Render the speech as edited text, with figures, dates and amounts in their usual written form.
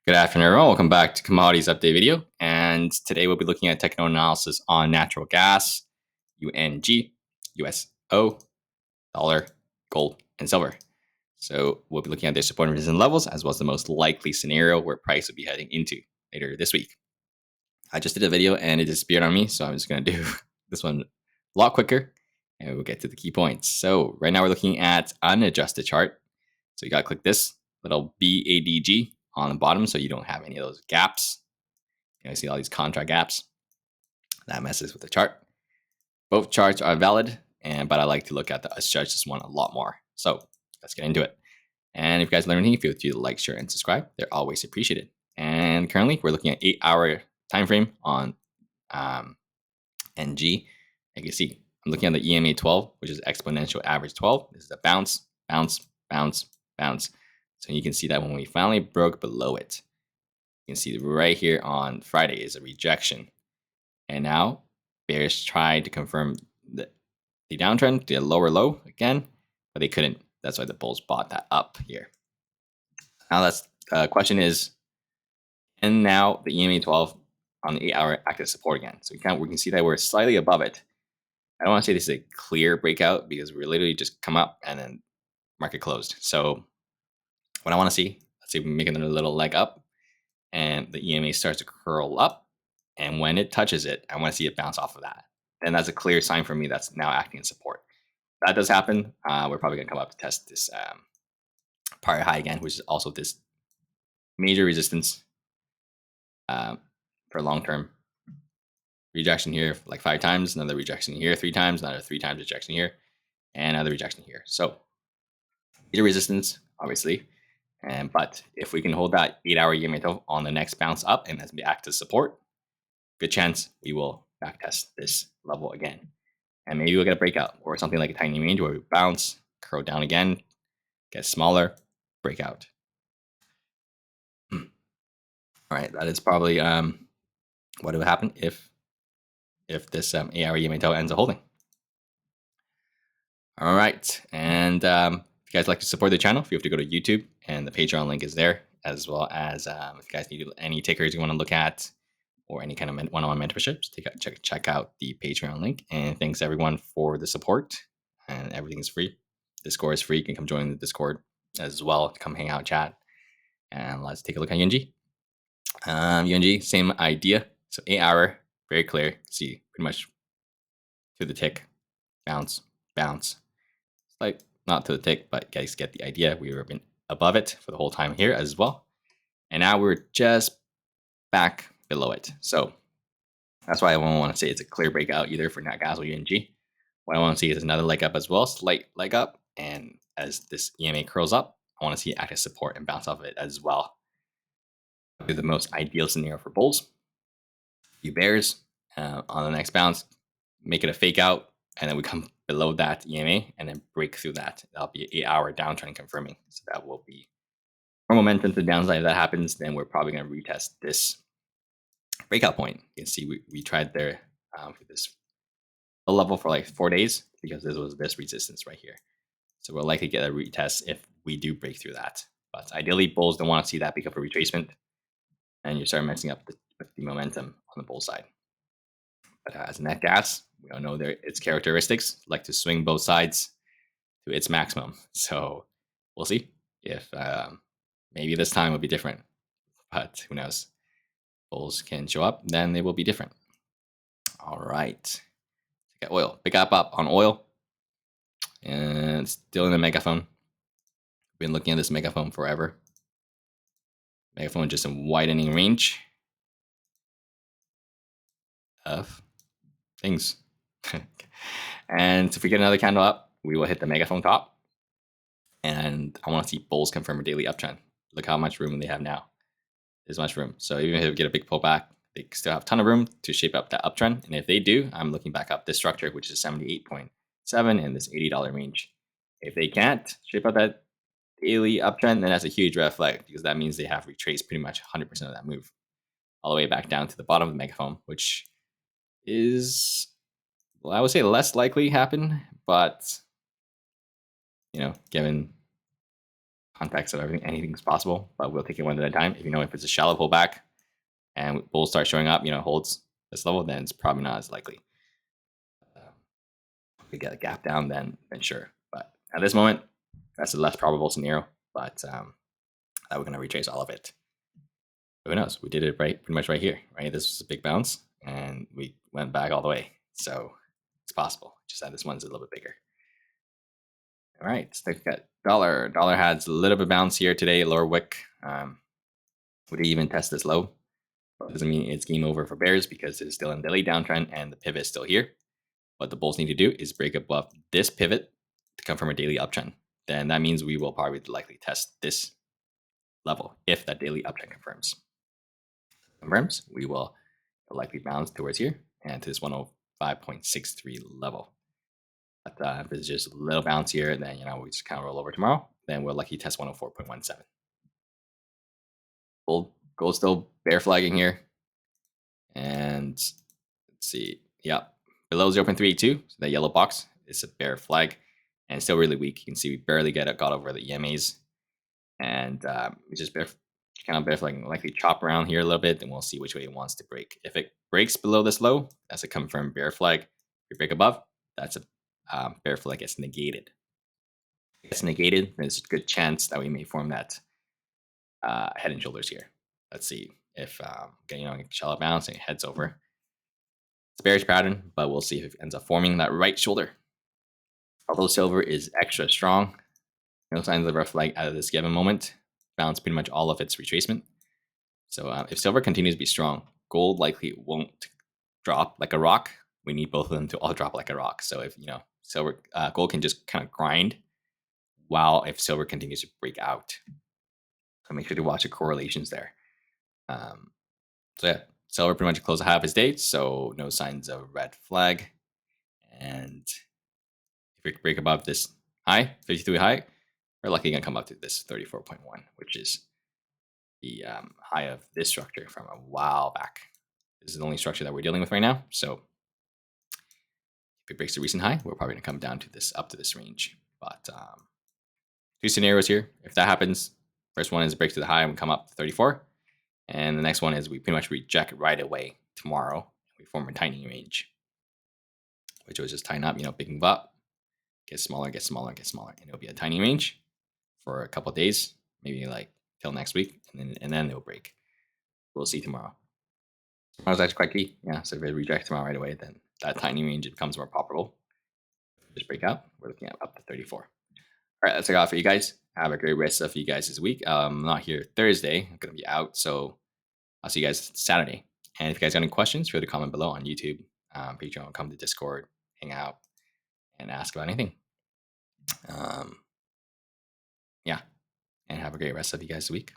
Good afternoon, everyone. Welcome back to Commodities Update video. And today we'll be looking at technical analysis on natural gas, UNG, USO, dollar, gold, and silver. So we'll be looking at their support and resistance levels, as well as the most likely scenario where price will be heading into later this week. I just did a video and it disappeared on me, so I'm just going to do this one a lot quicker, and we'll get to the key points. So right now we're looking at unadjusted chart. So you got to click this little BADG on the bottom so you don't have any of those gaps. You see all these contract gaps. That messes with the chart. Both charts are valid, but I like to look at the unadjusted one a lot more. So let's get into it. And if you guys learn anything, feel free to like, share, and subscribe. They're always appreciated. And currently, we're looking at 8-hour time frame on NG. You can see, I'm looking at the EMA 12, which is exponential average 12. This is a bounce, bounce, bounce, bounce. So you can see that when we finally broke below it, you can see right here on Friday is a rejection. And now bears tried to confirm the downtrend, the lower low again, but they couldn't. That's why the bulls bought that up here. Now that's question is, and now the EMA 12 on the 8-hour active support again. So we can see that we're slightly above it. I don't want to say this is a clear breakout because we're literally just come up and then market closed. So what I want to see, let's see if we make another little leg up and the EMA starts to curl up. And when it touches it, I want to see it bounce off of that. And that's a clear sign for me that's now acting in support. If that does happen, we're probably going to come up to test this prior high again, which is also this major resistance for long-term rejection here, like 5 times, another rejection here 3 times, another 3 times rejection here, and another rejection here. So major resistance, obviously. But if we can hold that 8-hour EMA on the next bounce up and as the active support, good chance we will backtest this level again. And maybe we'll get a breakout or something like a tiny range where we bounce, curl down again, get smaller, breakout. All right, that is probably what would happen if this 8-hour EMA ends up holding. All right, and if you guys like to support the channel, feel free to go to YouTube, and the Patreon link is there, as well as if you guys need any tickers you want to look at or any kind of one-on-one mentorships, check out the Patreon link. And thanks everyone for the support, and everything is free. Discord is free. You can come join the Discord as well, come hang out, chat, and let's take a look at UNG. UNG, same idea. So 8-hour, very clear. See pretty much to the tick, bounce, bounce. It's like not to the tick, but guys get the idea. We were been above it for the whole time here as well, and now we're just back below it. So that's why I won't want to say it's a clear breakout either for NatGas or UNG. What I want to see is another leg up as well, slight leg up, and as this EMA curls up, I want to see active support and bounce off of it as well. That'd be the most ideal scenario for bulls. You bears on the next bounce, make it a fake out, and then we come below that EMA and then break through that. That'll be an 8-hour downtrend confirming. So that will be more momentum to the downside. If that happens, then we're probably going to retest this breakout point. You can see we tried there for this level for like 4 days because this was this resistance right here. So we'll likely get a retest if we do break through that. But ideally, bulls don't want to see that become a retracement, and you start messing up with the momentum on the bull side. But as NatGas, we all know its characteristics like to swing both sides to its maximum. So we'll see if maybe this time will be different, but who knows? Bulls can show up, then they will be different. All right, got oil. Big up on oil, and still in the megaphone. Been looking at this megaphone forever. Megaphone just in widening range of things. And if we get another candle up, we will hit the megaphone top. And I want to see bulls confirm a daily uptrend. Look how much room they have now. There's much room. So even if we get a big pullback, they still have a ton of room to shape up that uptrend. And if they do, I'm looking back up this structure, which is 78.7 in this $80 range. If they can't shape up that daily uptrend, then that's a huge red flag because that means they have retraced pretty much 100% of that move all the way back down to the bottom of the megaphone, which is, well, I would say less likely happen, but given context of everything, anything's possible, but we'll take it one at a time. If it's a shallow pullback and bulls start showing up, holds this level, then it's probably not as likely. If we get a gap down, then sure. But at this moment, that's a less probable scenario. But that we're gonna retrace all of it. But who knows? We did it pretty much right here. Right, this was a big bounce, and we went back all the way. So it's possible. Just that this one's a little bit bigger. All right, let's look at dollar. Dollar has a little bit of bounce here today, lower wick. Would it even test this low? Doesn't mean it's game over for bears because it's still in daily downtrend and the pivot is still here. What the bulls need to do is break above this pivot to confirm a daily uptrend. Then that means we will probably likely test this level if that daily uptrend confirms. We will likely bounce towards here and to this 105.63 level. But if it's just a little bounce here, then we just kind of roll over tomorrow. Then we'll likely test 104.17. Gold still bear flagging here, and let's see, yeah, below 0.382, so that yellow box is a bear flag, and still really weak. You can see we barely got over the EMAs, and it's just kind of bear flagging. Likely chop around here a little bit, and we'll see which way it wants to break. If it breaks below this low, that's a confirmed bear flag. If you break above, that's a bear flag gets negated. If it's negated, there's a good chance that we may form that head and shoulders here. Let's see if shallow bounce and it heads over. It's a bearish pattern, but we'll see if it ends up forming that right shoulder. Although silver is extra strong, no signs of red flag at this given moment. Bounce pretty much all of its retracement. So if silver continues to be strong, gold likely won't drop like a rock. We need both of them to all drop like a rock. So if silver, gold can just kind of grind, while if silver continues to break out. So make sure to watch the correlations there. So yeah, silver pretty much closed the high of its day, so no signs of red flag. And if we break above this high, 53 high, we're likely gonna come up to this 34.1, which is the high of this structure from a while back. This is the only structure that we're dealing with right now. So if it breaks the recent high, we're probably gonna come down to this, up to this range. But two scenarios here. If that happens, first one is it breaks to the high and we come up to 34. And the next one is we pretty much reject right away tomorrow. We form a tiny range, which was just tighten up, picking up, get smaller, get smaller, get smaller. And it'll be a tiny range for a couple of days, maybe like till next week. And then it'll break. We'll see tomorrow. Tomorrow's actually quite key. Yeah. So if it rejects tomorrow right away, then that tiny range becomes more profitable. Just break out. We're looking at up to 34. All right. That's all I got for you guys. Have a great rest of you guys this week. I'm not here Thursday. I'm going to be out. So I'll see you guys Saturday. And if you guys got any questions, feel free to comment below on YouTube, Patreon, come to Discord, hang out, and ask about anything. Yeah. And have a great rest of you guys this week.